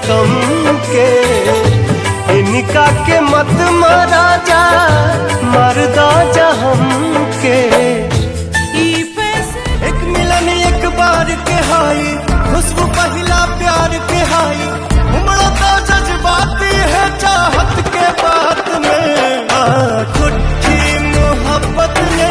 कम के। इनका के मत मारा जा, मरदा जा हमके। एक मिलन एक बार के हाई, खुशबू पहला प्यार के हाई। उमड़ा तो जज्बाती है चाहत के बात में। खुट्टी मोहब्बत ने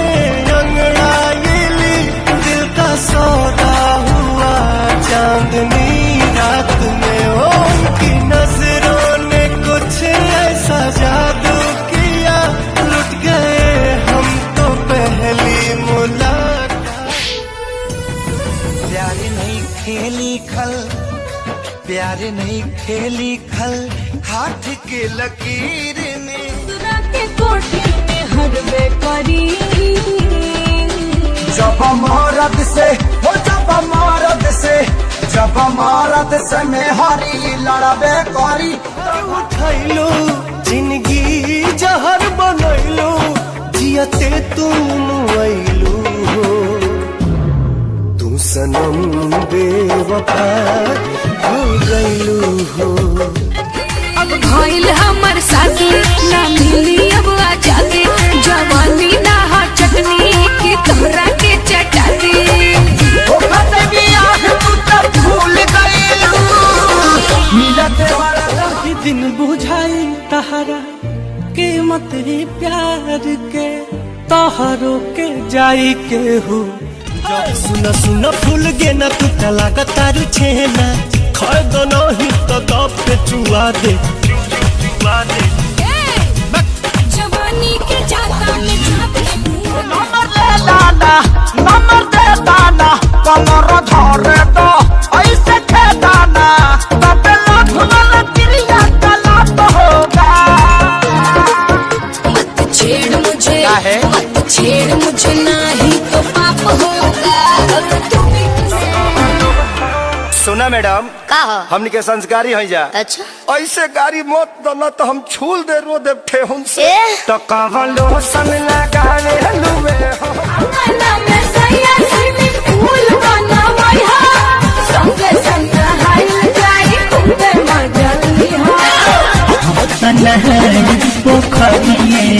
अंगड़ाई ली, दिल का सौदा हुआ चांदनी रात में। उनकी नजरों ने कुछ ऐसा जादू किया, लुट गए हम तो पहली मुलाकात। प्यारे नहीं खेली खल, प्यारे नहीं खेली खल, हाथ के लकीर में। के कोठी में हरवे करी, जब मरद से हो, जब मरद से, जब मरद से में हरी लड़बे करी। उठैलो जिंदगी जहर बनैलो, जियते तुम अइलू हो। तू सनम बेवफा हो गइलू हो। अब भइल हमर साथी, ना मिली अब आजादी। जवानी ना हा चटनी की तोहरा के चटाती। ओ खते भी आह तू तब भूल गइलू, मिलते वाला ही दिन बुझाई तहरा कीमत ही प्यार के। तोहरो के जाई के हो। सुन सुन फूल गे ना तू तला का तारू छेना। खाए दो नहीं तो दब पे चुआ दे, चुआ दे। जवानी के जाता में झाँपे नंबर दे दाना, नंबर दे दाना, कमर धरे तो ऐसे खेदाना। तब लाख वाला क्रिया तलाक होगा। मत छेड़ मुझे, मत छेड़ मुझे, नहीं तो पाप होगा। सुना मैडम, का हो? हमनी के संस्कारी है जा। अच्छा, ऐसे गाड़ी मत दना तो हम छूल दे रो दे ठेहुन से। ए? तो कवलो सन लगावे लुवे हो। ना मैं सैया स्विमिंग पूल बनावई हा, संगे संग हाइल जाई खूबे मजा ली हा। पोखरिए